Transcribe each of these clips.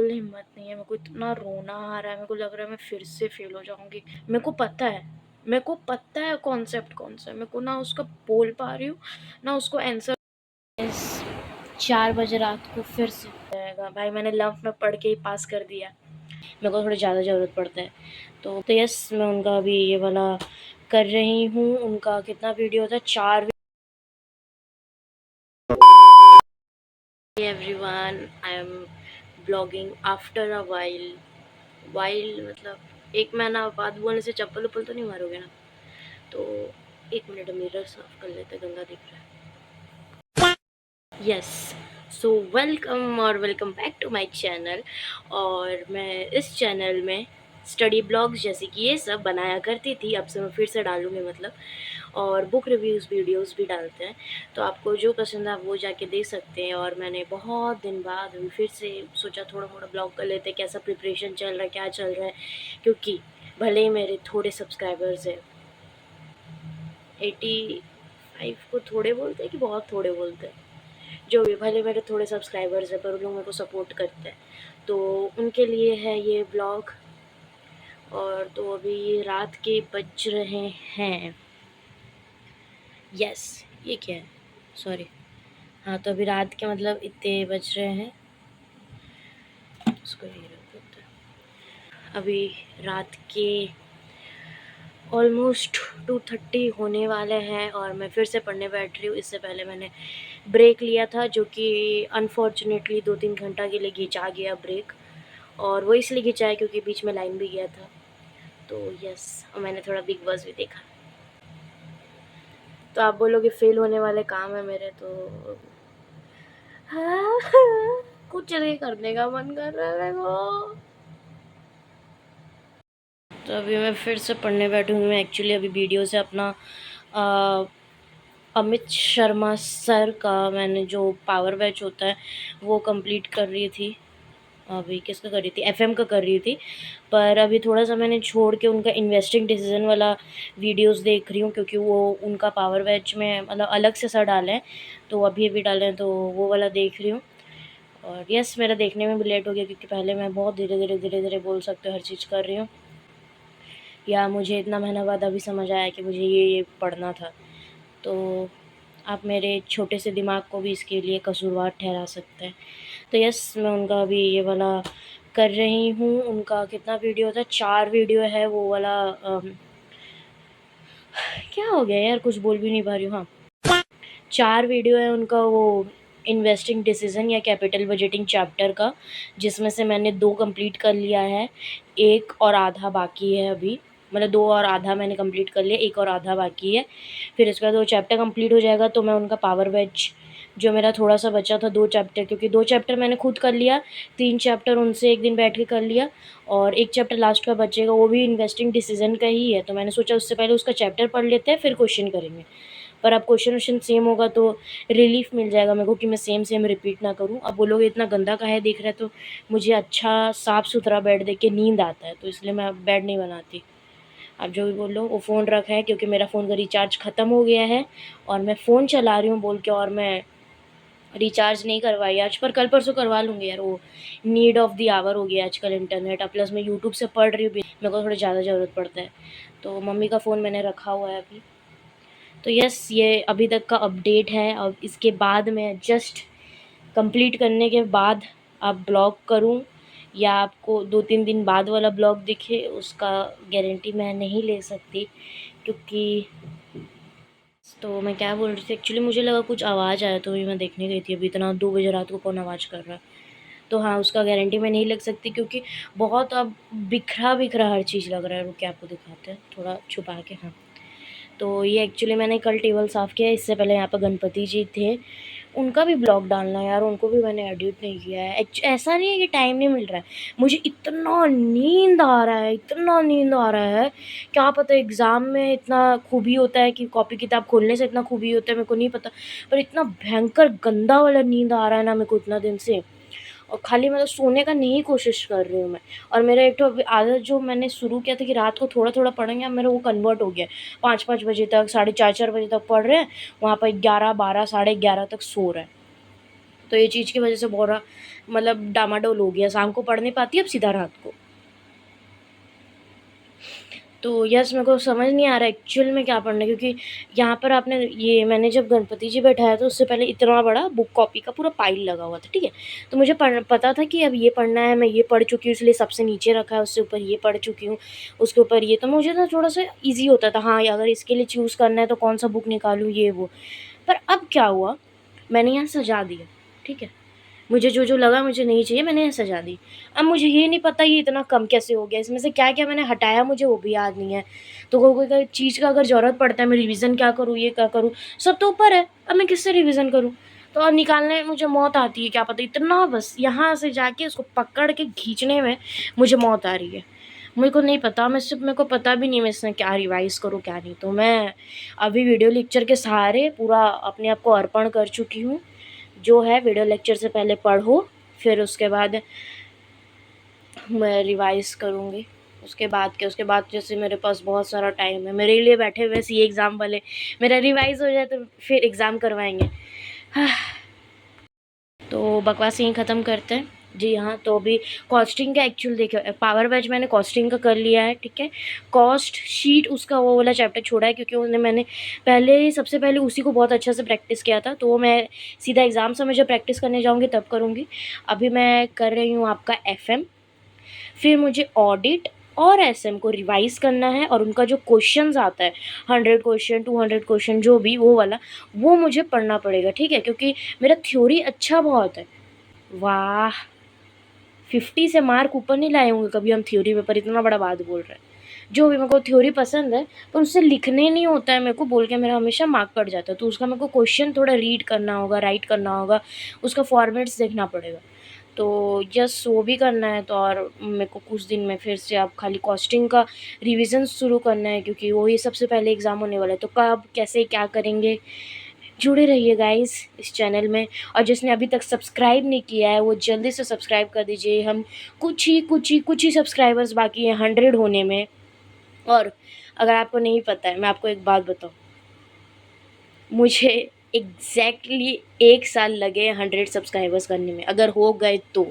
बिल्कुल हिम्मत नहीं है। मेरे को इतना रोना आ रहा है, मेरे को लग रहा है मैं फिर से फेल हो जाऊँगी। मेरे को पता है कॉन्सेप्ट कौन सा है, मेरे को ना उसका बोल पा रही हूँ, ना उसको आंसर। 4 बजे रात को फिर से जाएगा भाई, मैंने लंफ में पढ़ के ही पास कर दिया। मेरे को थोड़ी ज़्यादा ज़रूरत पड़ता है तो यस, मैं उनका अभी ये वाला कर रही हूँ। उनका कितना वीडियो था, 4। Everyone, I am blogging after a while मतलब 1 महीना बाद बोलने से चप्पल उप्पल तो नहीं मारोगे ना। तो 1 मिनट मिरर साफ कर लेते, गंदा दिख रहा है। Yes, so welcome back to my channel. और मैं इस चैनल में स्टडी ब्लॉग्स जैसे कि ये सब बनाया करती थी, अब से मैं फिर से डालूँगी मतलब। और बुक रिव्यूज़ वीडियोस भी डालते हैं, तो आपको जो पसंद है वो जाके देख सकते हैं। और मैंने बहुत दिन बाद अभी फिर से सोचा थोड़ा मोड़ा ब्लॉग कर लेते हैं, कैसा प्रिपरेशन चल रहा है, क्या चल रहा है। क्योंकि भले ही मेरे थोड़े सब्सक्राइबर्स हैं, 85 को थोड़े बोलते हैं कि बहुत थोड़े बोलते हैं, जो भी, भले मेरे थोड़े सब्सक्राइबर्स हैं पर उन लोग मेरे को सपोर्ट करते हैं, तो उनके लिए है ये ब्लॉग। और तो अभी रात के बज रहे हैं, यस, ये क्या है, सॉरी, हाँ, तो अभी रात के मतलब इतने बज रहे हैं, उसको यही रख देते हैं। अभी रात के ऑलमोस्ट 2:30 होने वाले हैं और मैं फिर से पढ़ने बैठ रही हूँ। इससे पहले मैंने ब्रेक लिया था, जो कि अनफॉर्चुनेटली 2-3 घंटा के लिए घिंचा गया ब्रेक। और वो इसलिए घिंचा है क्योंकि बीच में लाइन भी गया था। तो यस, और मैंने थोड़ा बिग बॉस भी देखा। तो आप बोलोगे फेल होने वाले काम है मेरे, तो हाँ, कुछ नहीं करने का मन कर रहा है मेरे को। तो अभी मैं फिर से पढ़ने बैठी हूँ। मैं एक्चुअली अभी वीडियो से अपना अमित शर्मा सर का मैंने जो पावर बैच होता है वो कंप्लीट कर रही थी। अभी किसका कर रही थी, एफएम का कर रही थी। पर अभी थोड़ा सा मैंने छोड़ के उनका इन्वेस्टिंग डिसीजन वाला वीडियोस देख रही हूँ, क्योंकि वो उनका पावर बैच में मतलब अलग से सर डाले हैं, तो अभी डाले हैं, तो वो वाला देख रही हूँ। और यस, मेरा देखने में भी लेट हो गया, क्योंकि पहले मैं बहुत धीरे धीरे बोल सकते हो हर चीज़ कर रही हूँ, या मुझे इतना महीना बाद अभी समझ आया कि मुझे ये पढ़ना था। तो आप मेरे छोटे से दिमाग को भी इसके लिए कसूरवार ठहरा सकते हैं। तो यस, मैं उनका अभी ये वाला कर रही हूँ। उनका कितना वीडियो था, 4 वीडियो है वो वाला। क्या हो गया यार, कुछ बोल भी नहीं पा रही हूँ। हाँ, 4 वीडियो है उनका, वो इन्वेस्टिंग डिसीजन या कैपिटल बजटिंग चैप्टर का, जिसमें से मैंने 2 कंप्लीट कर लिया है, 1 और आधा बाकी है अभी। मतलब 2 और आधा मैंने कंप्लीट कर लिया, 1 और आधा बाकी है। फिर इसके बाद वो चैप्टर कंप्लीट हो जाएगा तो मैं उनका पावर बैच, जो मेरा थोड़ा सा बचा था 2 चैप्टर, क्योंकि 2 चैप्टर मैंने खुद कर लिया, 3 चैप्टर उनसे एक दिन बैठ के कर लिया, और 1 चैप्टर लास्ट का बचेगा, वो भी इन्वेस्टिंग डिसीजन का ही है। तो मैंने सोचा उससे पहले उसका चैप्टर पढ़ लेते हैं, फिर क्वेश्चन करेंगे। पर अब क्वेश्चन सेम होगा तो रिलीफ मिल जाएगा मेरे को कि मैं सेम रिपीट ना करूँ। अब वो लोग इतना गंदा काहे देख रहे हैं, तो मुझे अच्छा साफ़ सुथरा बेड देख के नींद आता है, तो इसलिए मैं अब बेड नहीं बनाती। आप जो भी बोल लो, वो फ़ोन रखा है क्योंकि मेरा फ़ोन का रिचार्ज ख़त्म हो गया है, और मैं फ़ोन चला रही हूँ बोल के, और मैं रिचार्ज नहीं करवाई आज, पर कल परसों करवा लूँगी यार। वो नीड ऑफ़ द आवर हो गया आजकल इंटरनेट। अब प्लस मैं यूट्यूब से पढ़ रही हूँ, मेरे को थोड़ा ज़्यादा ज़रूरत पड़ता है, तो मम्मी का फ़ोन मैंने रखा हुआ है अभी। तो यस, ये अभी तक का अपडेट है। अब इसके बाद मैं जस्ट कंप्लीट करने के बाद आप ब्लॉग करूं, या आपको 2-3 दिन बाद वाला ब्लॉग दिखे, उसका गारंटी मैं नहीं ले सकती, क्योंकि तो मैं क्या बोल रही थी, एक्चुअली मुझे लगा कुछ आवाज़ आया, तो भी मैं देखने गई थी। अभी इतना 2 बजे रात को कौन आवाज़ कर रहा है। तो हाँ, उसका गारंटी मैं नहीं लग सकती, क्योंकि बहुत अब बिखरा हर चीज़ लग रहा है। रुक के आपको दिखाते हैं थोड़ा छुपा के। हाँ, तो ये एक्चुअली मैंने कल टेबल साफ़ किया है। इससे पहले यहाँ पर गणपति जी थे, उनका भी ब्लॉग डालना है यार, उनको भी मैंने एडिट नहीं किया है। ऐसा नहीं है कि टाइम नहीं मिल रहा है, मुझे इतना नींद आ रहा है, इतना नींद आ रहा है, क्या पता एग्ज़ाम में इतना खूबी होता है कि कॉपी किताब खोलने से इतना खूबी होता है, मेरे को नहीं पता। पर इतना भयंकर गंदा वाला नींद आ रहा है ना मेरे को इतना दिन से, और खाली मतलब सोने का नहीं कोशिश कर रही हूँ मैं। और मेरा एक तो आदत जो मैंने शुरू किया था कि रात को थोड़ा पढ़ेंगे, अब मेरा वो कन्वर्ट हो गया है। 5-5 बजे तक, साढ़े 4-4 बजे तक पढ़ रहे हैं, वहाँ पर 11-12 साढ़े 11 तक सो रहे हैं। तो ये चीज़ की वजह से बहुत मतलब डामाडोल हो गया, शाम को पढ़ नहीं पाती, अब सीधा रात को। तो यस, मेरे को समझ नहीं आ रहा एक्चुअल में क्या पढ़ना है, क्योंकि यहाँ पर आपने ये मैंने जब गणपति जी बैठाया था उससे पहले इतना बड़ा बुक कॉपी का पूरा पाइल लगा हुआ था, ठीक है। तो मुझे पता था कि अब ये पढ़ना है, मैं ये पढ़ चुकी हूँ इसलिए सबसे नीचे रखा है, उससे ऊपर ये पढ़ चुकी हूँ, उसके ऊपर ये, तो मुझे ना थोड़ा सा ईजी होता था, हाँ अगर इसके लिए चूज़ करना है तो कौन सा बुक निकालूँ ये वो। पर अब क्या हुआ, मैंने यहाँ सजा दिया, ठीक है। मुझे जो लगा मुझे नहीं चाहिए, मैंने सजा दी। अब मुझे ये नहीं पता ये इतना कम कैसे हो गया, इसमें से क्या-क्या मैंने हटाया मुझे वो भी याद नहीं है। तो कोई चीज़ का अगर ज़रूरत पड़ता है, मैं रिवीज़न क्या करूँ, ये क्या करूँ, सब तो ऊपर है, अब मैं किससे रिवीज़न करूँ? तो अब निकालने में मुझे मौत आती है, क्या पता इतना, बस यहाँ से जाके उसको पकड़ के खींचने में मुझे मौत आ रही है। मेरे को नहीं पता, मेरे को पता भी नहीं मैं इसमें क्या रिवाइज़ करूँ क्या नहीं। तो मैं अभी वीडियो लेक्चर के सहारे पूरा अपने आप को अर्पण कर चुकी हूँ। जो है वीडियो लेक्चर से पहले पढ़ो, फिर उसके बाद मैं रिवाइज़ करूँगी। उसके बाद जैसे मेरे पास बहुत सारा टाइम है, मेरे लिए बैठे हुए सीए एग्ज़ाम वाले, मेरा रिवाइज़ हो जाए तो फिर एग्ज़ाम करवाएंगे। तो बकवास यहीं ख़त्म करते हैं। जी हाँ, तो अभी कॉस्टिंग का एक्चुअल देखिए, पावर बैच मैंने कॉस्टिंग का कर लिया है, ठीक है। कॉस्ट शीट उसका वो वाला चैप्टर छोड़ा है, क्योंकि उन्हें मैंने सबसे पहले उसी को बहुत अच्छे से प्रैक्टिस किया था, तो वो मैं सीधा एग्ज़ाम समय जब प्रैक्टिस करने जाऊँगी तब करूँगी। अभी मैं कर रही हूँ आपका एफएम, फिर मुझे ऑडिट और एसएम को रिवाइज़ करना है, और उनका जो क्वेश्चंस आता है 100 क्वेश्चन 200 क्वेश्चन जो भी वो वाला, वो मुझे पढ़ना पड़ेगा, ठीक है। क्योंकि मेरा थ्योरी अच्छा बहुत है। वाह! 50 से मार्क ऊपर नहीं लाए होंगे कभी हम थ्योरी पेपर, इतना बड़ा बात बोल रहे हैं। जो भी मेरे को थ्योरी पसंद है, पर उससे लिखने नहीं होता है मेरे को, बोल के मेरा हमेशा मार्क कट जाता है। तो उसका मेरे को क्वेश्चन थोड़ा रीड करना होगा, राइट करना होगा, उसका फॉर्मेट्स देखना पड़ेगा। तो यस, वो भी करना है। तो और मेरे को कुछ दिन में फिर से अब खाली कॉस्टिंग का रिवीजन शुरू करना है, क्योंकि वही सबसे पहले एग्ज़ाम होने वाला है। तो कब कैसे क्या करेंगे, जुड़े रहिए गाइस इस चैनल में। और जिसने अभी तक सब्सक्राइब नहीं किया है वो जल्दी से सब्सक्राइब कर दीजिए। हम कुछ ही सब्सक्राइबर्स बाकी हैं 100 होने में। और अगर आपको नहीं पता है, मैं आपको एक बात बताऊँ, मुझे एग्जैक्टली 1 साल लगे 100 सब्सक्राइबर्स करने में। अगर हो गए तो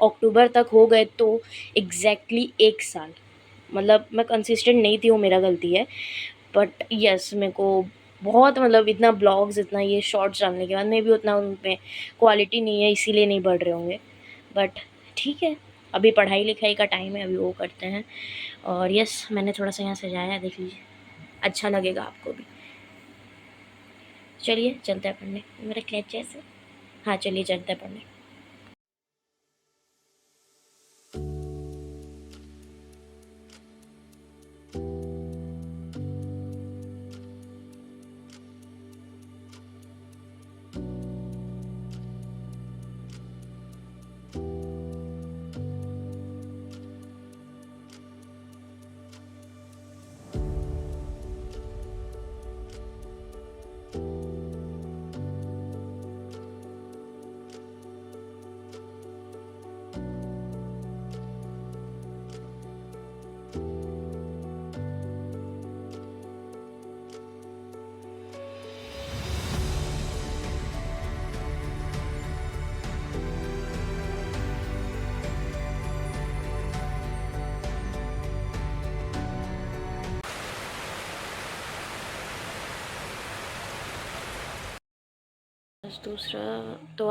अक्टूबर तक हो गए तो एग्जैक्टली 1 साल। मतलब मैं कंसिस्टेंट नहीं थी, वो मेरा गलती है। बट यस, मेरे को बहुत, मतलब इतना ब्लॉग्स, इतना ये शॉर्ट्स डालने के बाद में भी उतना उनमें क्वालिटी नहीं है, इसीलिए नहीं बढ़ रहे होंगे। बट ठीक है, अभी पढ़ाई लिखाई का टाइम है, अभी वो करते हैं। और यस, मैंने थोड़ा सा यहाँ सजाया है, देख लीजिए, अच्छा लगेगा आपको भी। चलिए चलते हैं पढ़ने, मेरा क्लच जैसे। हाँ चलिए चलते हैं पढ़ने।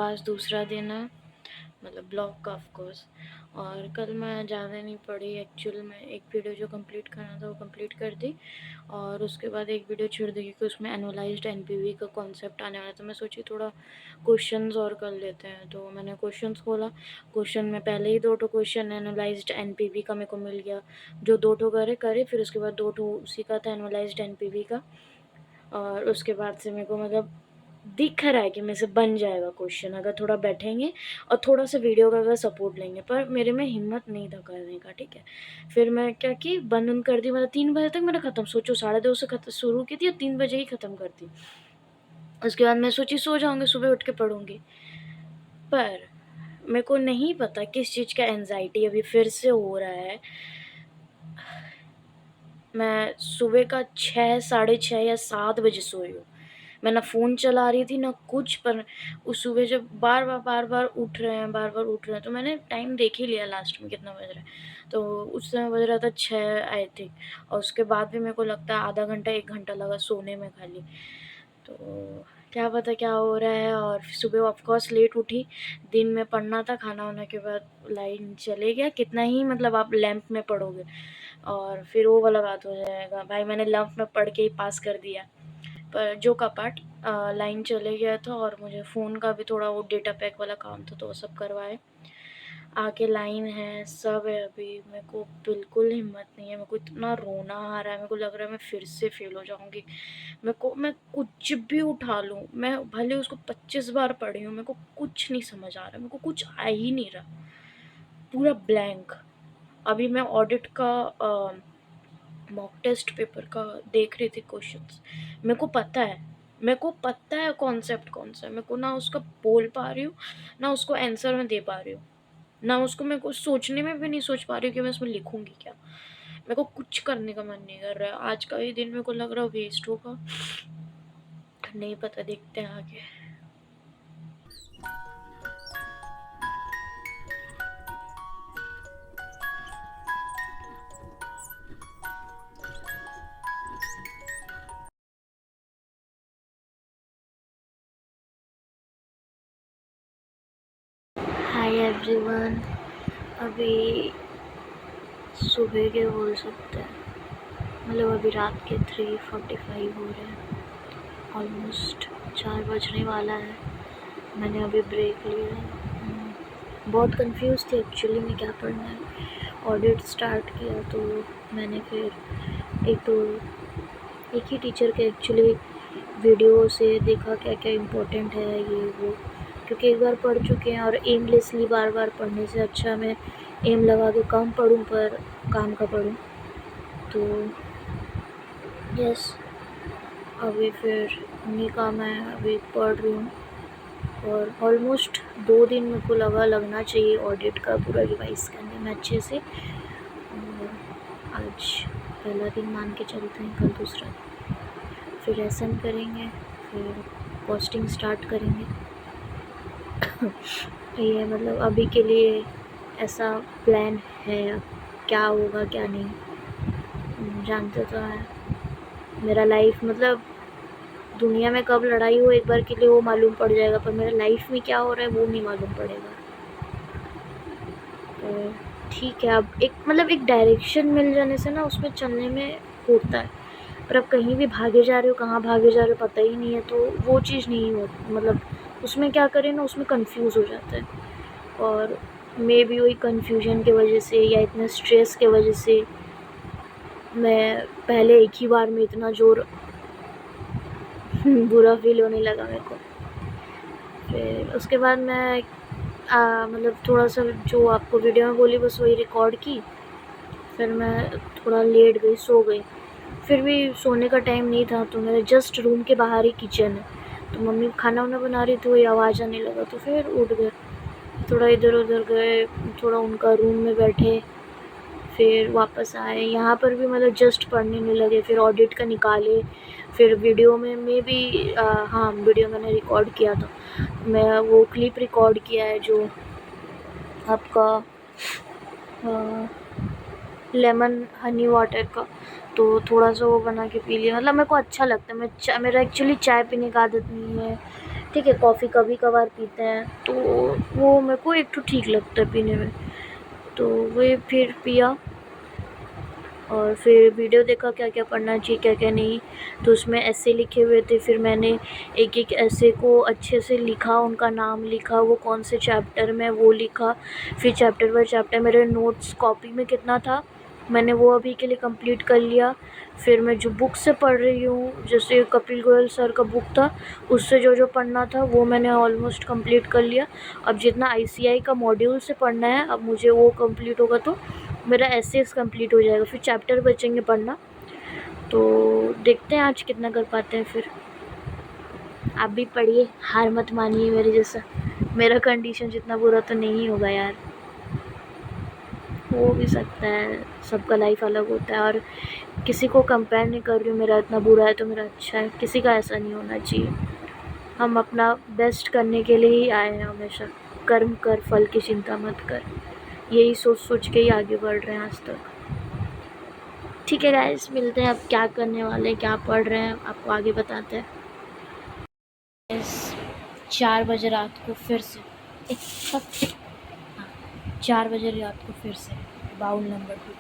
आज दूसरा दिन है, मतलब ब्लॉग का ऑफ कोर्स। और कल मैं ज़्यादा नहीं पढ़ी एक्चुअल में, एक वीडियो जो कंप्लीट करना था वो कंप्लीट कर दी, और उसके बाद एक वीडियो छोड़ दी क्योंकि उसमें एनुअलाइज्ड एनपीवी का कॉन्सेप्ट आने वाला था। मैं सोची थोड़ा क्वेश्चंस और कर लेते हैं, तो मैंने क्वेश्चंस खोला। क्वेश्चन में पहले ही 2 क्वेश्चन एनुअलाइज्ड एनपीवी का मेरे को मिल गया, जो 2 करे, फिर उसके बाद 2 उसी का था एनुअलाइज्ड एनपीवी का। और उसके बाद से मेरे को मतलब दिख रहा है कि मेरे से बन जाएगा क्वेश्चन, अगर थोड़ा बैठेंगे और थोड़ा सा वीडियो का अगर सपोर्ट लेंगे। पर मेरे में हिम्मत नहीं था करने का, ठीक है। फिर मैं क्या की बंद कर दी, मतलब 3 बजे तक मेरा ख़त्म, सोचो 2:30 से शुरू की थी और 3 बजे ही ख़त्म कर दी। उसके बाद मैं सोची सो जाऊँगी, सुबह उठ के पढ़ूँगी। पर मेरे को नहीं पता किस चीज़ का एंजाइटी अभी फिर से हो रहा है। मैं सुबह का 6, साढ़े 6 या 7 बजे सोई हूँ। मैं ना फ़ोन चला रही थी ना कुछ, पर उस सुबह जब बार-बार उठ रहे हैं, तो मैंने टाइम देख ही लिया लास्ट में कितना बज रहा है। तो उस समय बज रहा था 6 आई थिंक, और उसके बाद भी मेरे को लगता है आधा घंटा 1 घंटा लगा सोने में खाली। तो क्या पता क्या हो रहा है। और फिर सुबह ऑफ कोर्स लेट उठी, दिन में पढ़ना था, खाना-वाना के बाद लाइन चले गया। कितना ही मतलब आप लैंप में पढ़ोगे, और फिर वो वाला बात हो जाएगा। भाई मैंने लैंप में पढ़ के ही पास कर दिया, पर जो का पार्ट लाइन चले गया था, और मुझे फ़ोन का भी थोड़ा वो डेटा पैक वाला काम था, तो वो सब करवाए। आके लाइन है, सब है अभी। मेरे को बिल्कुल हिम्मत नहीं है, मेरे को इतना रोना आ रहा है, मेरे को लग रहा है मैं फिर से फ़ेल हो जाऊँगी। मैं कुछ भी उठा लूँ, मैं भले उसको 25 बार पढ़ी हूँ, मेरे को कुछ नहीं समझ आ रहा, मेरे को कुछ आ ही नहीं रहा, पूरा ब्लैंक। अभी मैं ऑडिट का मॉक टेस्ट पेपर का देख रही थी क्वेश्चंस। मेरे को पता है कॉन्सेप्ट कौन सा है, मेरे को ना उसका बोल पा रही हूँ, ना उसको आंसर मैं दे पा रही हूँ, ना उसको मैं कुछ सोचने में भी नहीं सोच पा रही हूँ कि मैं उसमें लिखूँगी क्या। मेरे को कुछ करने का मन नहीं कर रहा है। आज का ही दिन मेरे को लग रहा है वेस्ट होगा, नहीं पता, देखते हैं आगे। हाय एवरीवन, अभी सुबह के बोल सकते हैं, मतलब अभी रात के 3:45 हो रहे हैं, ऑलमोस्ट 4 बजने वाला है। मैंने अभी ब्रेक लिया है। बहुत कंफ्यूज थी एक्चुअली में क्या पढ़ना है। ऑडिट स्टार्ट किया तो मैंने फिर एक ही टीचर के एक्चुअली वीडियो से देखा क्या क्या इम्पोर्टेंट है ये वो, क्योंकि एक बार पढ़ चुके हैं, और एमलेसली बार बार पढ़ने से अच्छा मैं एम लगा के कम पढ़ूँ पर काम का पढ़ूँ। तो यस, अभी फिर उन्हीं का मैं अभी पढ़ रही हूँ, और ऑलमोस्ट 2 दिन मेरे को लगना चाहिए ऑडिट का पूरा रिवाइज़ करने में अच्छे से। और आज पहला दिन मान के चलते हैं, कल दूसरा दिन, फिर एसएम करेंगे, फिर पोस्टिंग स्टार्ट करेंगे। ये मतलब अभी के लिए ऐसा प्लान है, अब क्या होगा क्या नहीं जानते तो है। मेरा लाइफ मतलब दुनिया में कब लड़ाई हो एक बार के लिए वो मालूम पड़ जाएगा, पर मेरा लाइफ में क्या हो रहा है वो नहीं मालूम पड़ेगा। तो ठीक है, अब एक डायरेक्शन मिल जाने से ना उसमें चलने में होता है, पर अब कहीं भी भागे जा रहे हो, कहाँ भागे जा रहे हो पता ही नहीं है, तो वो चीज़ नहीं हो, मतलब उसमें क्या करें ना, उसमें कंफ्यूज हो जाता है। और मे बी वही कन्फ्यूजन की वजह से या इतने स्ट्रेस के वजह से मैं पहले एक ही बार में इतना जोर बुरा फील होने लगा मेरे को। फिर उसके बाद मैं मतलब थोड़ा सा जो आपको वीडियो में बोली बस वही रिकॉर्ड की, फिर मैं थोड़ा लेट गई, सो गई। फिर भी सोने का टाइम नहीं था, तो मेरे जस्ट रूम के बाहर ही किचन है, तो मम्मी खाना वाना बना रही थी, वही आवाज़ आने लगा, तो फिर उठ गए, थोड़ा इधर उधर गए, थोड़ा उनका रूम में बैठे, फिर वापस आए। यहाँ पर भी मतलब जस्ट पढ़ने नहीं लगे, फिर ऑडिट का निकाले, फिर वीडियो में भी हाँ वीडियो मैंने रिकॉर्ड किया था, मैं वो क्लिप रिकॉर्ड किया है जो आपका लेमन हनी वाटर का, तो थोड़ा सा वो बना के पी लिया। मतलब मेरे को अच्छा लगता है, मेरा एक्चुअली चाय पीने का आदत नहीं है, ठीक है, कॉफ़ी कभी कभार पीते हैं, तो वो मेरे को एक तो ठीक लगता है पीने में, तो वही फिर पिया। और फिर वीडियो देखा क्या क्या पढ़ना चाहिए क्या क्या नहीं, तो उसमें ऐसे लिखे हुए थे, फिर मैंने एक एक ऐसे को अच्छे से लिखा, उनका नाम लिखा, वो कौन से चैप्टर में वो लिखा, फिर चैप्टर बाय चैप्टर मेरे नोट्स कॉपी में कितना था मैंने वो अभी के लिए कंप्लीट कर लिया। फिर मैं जो बुक से पढ़ रही हूँ, जैसे कपिल गोयल सर का बुक था, उससे जो जो पढ़ना था वो मैंने ऑलमोस्ट कंप्लीट कर लिया। अब जितना आईसीआई का मॉड्यूल से पढ़ना है, अब मुझे वो कंप्लीट होगा तो मेरा एसेस कंप्लीट हो जाएगा, फिर चैप्टर बचेंगे पढ़ना, तो देखते हैं आज कितना कर पाते हैं। फिर आप भी पढ़िए, हार मत मानिए मेरे जैसा, मेरा कंडीशन जितना बुरा तो नहीं होगा यार, हो भी सकता है, सबका लाइफ अलग होता है। और किसी को कंपेयर नहीं कर रही हूँ, मेरा इतना बुरा है तो मेरा अच्छा है, किसी का ऐसा नहीं होना चाहिए। हम अपना बेस्ट करने के लिए ही आए हैं हमेशा। कर्म कर, फल की चिंता मत कर, यही सोच सोच के ही आगे बढ़ रहे हैं आज तक। ठीक है गाइस, मिलते हैं। अब क्या करने वाले हैं, क्या पढ़ रहे हैं, आपको आगे बताते हैं। 4 बजे रात को फिर से 4 बजे रात को फिर से बाउल नंबर 2